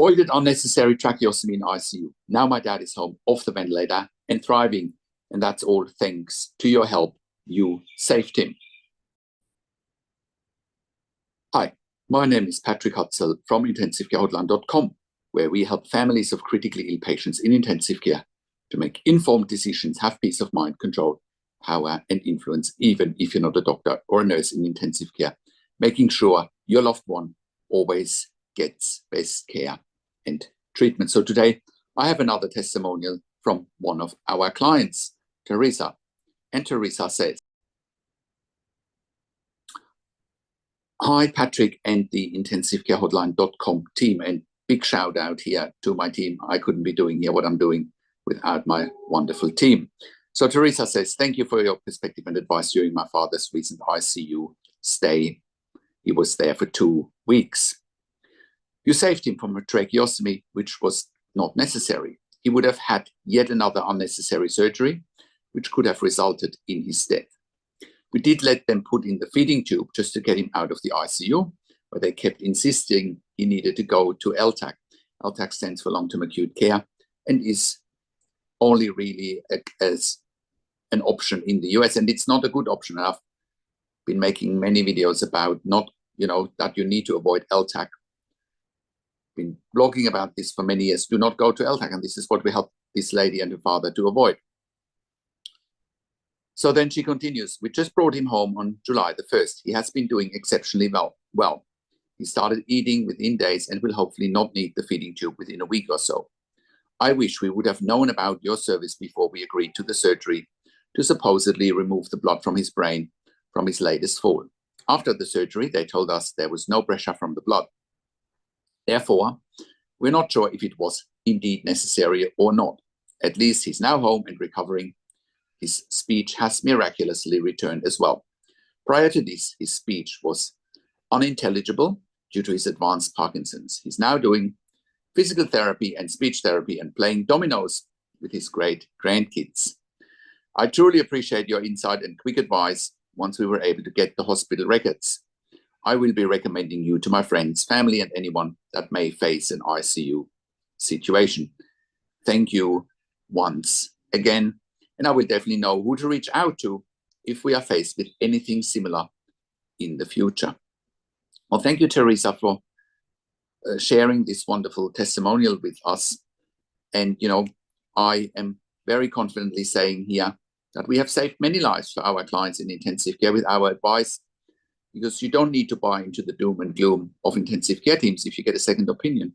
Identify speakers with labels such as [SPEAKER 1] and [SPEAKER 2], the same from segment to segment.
[SPEAKER 1] avoided unnecessary tracheostomy in ICU. Now my dad is home off the ventilator and thriving. And that's all thanks to your help. You saved him. Hi, my name is Patrick Hutzel from IntensiveCareHotline.com, where we help families of critically ill patients in intensive care to make informed decisions, have peace of mind, control, power, and influence, even if you're not a doctor or a nurse in intensive care, making sure your loved one always gets best care and treatment. So today I have another testimonial from one of our clients, Teresa. And Teresa says, hi, Patrick and the IntensiveCareHotline.com team, and big shout out here to my team. I couldn't be doing here what I'm doing without my wonderful team. So Teresa says, thank you for your perspective and advice during my father's recent ICU stay. He was there for 2 weeks. You saved him from a tracheostomy, which was not necessary. He would have had yet another unnecessary surgery, which could have resulted in his death. We did let them put in the feeding tube just to get him out of the ICU, but they kept insisting he needed to go to LTAC. LTAC stands for long-term acute care and is only really as an option in the US, and it's not a good option. I've been making many videos about that you need to avoid LTAC. Been blogging about this for many years. Do not go to LTAC, and this is what we help this lady and her father to avoid. So then she continues, we just brought him home on July the 1st. He has been doing exceptionally well. He started eating within days and will hopefully not need the feeding tube within a week or so. I wish we would have known about your service before we agreed to the surgery to supposedly remove the blood from his brain from his latest fall. After the surgery, they told us there was no pressure from the blood. Therefore, we're not sure if it was indeed necessary or not. At least he's now home and recovering. His speech has miraculously returned as well. Prior to this, his speech was unintelligible due to his advanced Parkinson's. He's now doing physical therapy and speech therapy and playing dominoes with his great grandkids. I truly appreciate your insight and quick advice once we were able to get the hospital records. I will be recommending you to my friends, family, and anyone that may face an ICU situation. Thank you once again, and I will definitely know who to reach out to if we are faced with anything similar in the future. Well, thank you, Teresa, for sharing this wonderful testimonial with us. And, I am very confidently saying here that we have saved many lives for our clients in intensive care with our advice, because you don't need to buy into the doom and gloom of intensive care teams if you get a second opinion.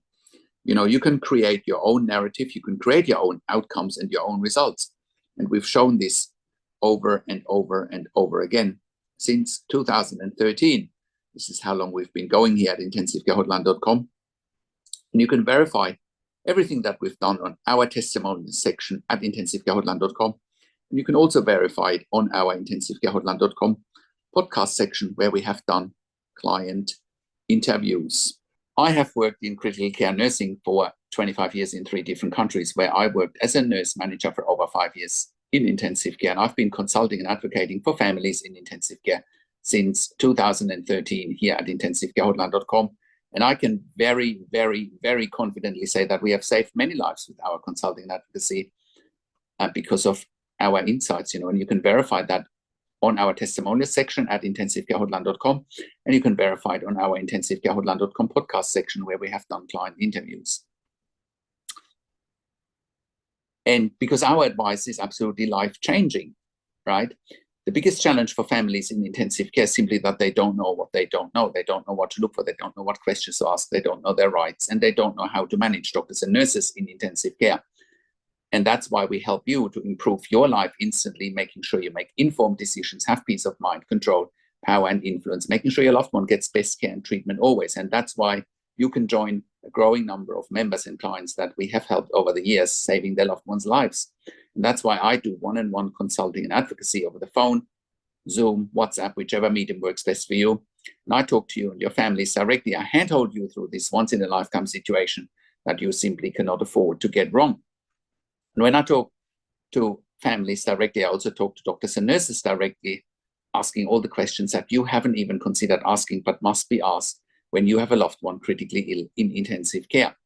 [SPEAKER 1] You can create your own narrative, you can create your own outcomes and your own results. And we've shown this over and over and over again since 2013. This is how long we've been going here at IntensiveCareHotline.com. And you can verify everything that we've done on our testimonial section at IntensiveCareHotline.com. And you can also verify it on our IntensiveCareHotline.com podcast section, where we have done client interviews. I have worked in critical care nursing for 25 years in 3 different countries, where I worked as a nurse manager for over 5 years in intensive care. And I've been consulting and advocating for families in intensive care since 2013 here at IntensiveCareHotline.com. And I can very, very, very confidently say that we have saved many lives with our consulting and advocacy because of our insights, and you can verify that on our testimonial section at IntensiveCareHotline.com, and you can verify it on our IntensiveCareHotline.com podcast section, where we have done client interviews. And because our advice is absolutely life-changing, right? The biggest challenge for families in intensive care is simply that they don't know what they don't know. They don't know what to look for. They don't know what questions to ask. They don't know their rights, and they don't know how to manage doctors and nurses in intensive care. And that's why we help you to improve your life instantly, making sure you make informed decisions, have peace of mind, control, power, and influence, making sure your loved one gets best care and treatment always. And that's why you can join a growing number of members and clients that we have helped over the years, saving their loved ones' lives. And that's why I do one-on-one consulting and advocacy over the phone, Zoom, WhatsApp, whichever medium works best for you. And I talk to you and your families directly. I handhold you through this once-in-a-lifetime situation that you simply cannot afford to get wrong. And when I talk to families directly, I also talk to doctors and nurses directly, asking all the questions that you haven't even considered asking, but must be asked when you have a loved one critically ill in intensive care.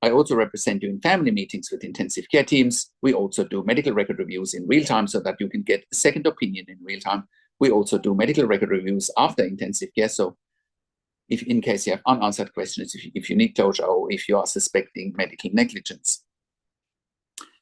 [SPEAKER 1] I also represent you in family meetings with intensive care teams. We also do medical record reviews in real time so that you can get a second opinion in real time. We also do medical record reviews after intensive care. So if in case you have unanswered questions, if you need closure or if you are suspecting medical negligence.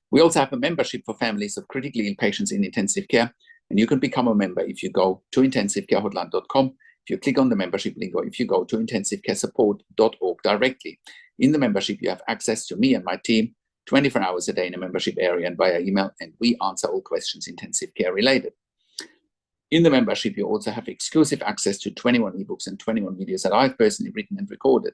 [SPEAKER 1] We also have a membership for families of critically ill patients in intensive care. And you can become a member if you go to intensivecarehotline.com, if you click on the membership link, or if you go to intensivecaresupport.org directly. In the membership, you have access to me and my team 24 hours a day in a membership area and via email, and we answer all questions intensive care related. In the membership, you also have exclusive access to 21 ebooks and 21 videos that I've personally written and recorded.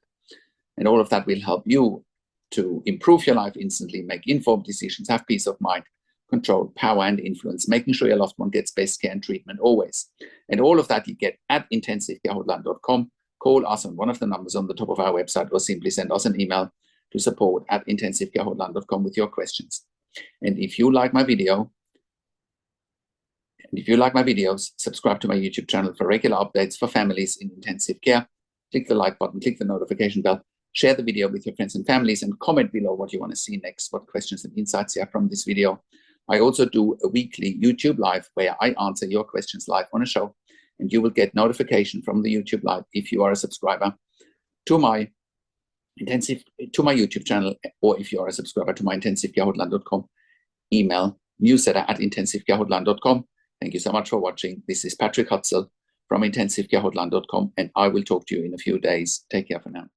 [SPEAKER 1] And all of that will help you to improve your life instantly, make informed decisions, have peace of mind, control, power, and influence, making sure your loved one gets best care and treatment always. And all of that you get at intensivecarehotline.com. Call us on one of the numbers on the top of our website, or simply send us an email to support@intensivecarehotline.com with your questions. And if you like my videos, subscribe to my YouTube channel for regular updates for families in intensive care. Click the like button, click the notification bell, share the video with your friends and families, and comment below what you want to see next, what questions and insights you have from this video. I also do a weekly YouTube live where I answer your questions live on a show, and you will get notification from the YouTube live if you are a subscriber to my YouTube channel, or if you are a subscriber to my intensivecarehotline.com email newsletter at intensivecarehotline.com. Thank you so much for watching. This is Patrick Hutzel from intensivecarehotline.com, and I will talk to you in a few days. Take care for now.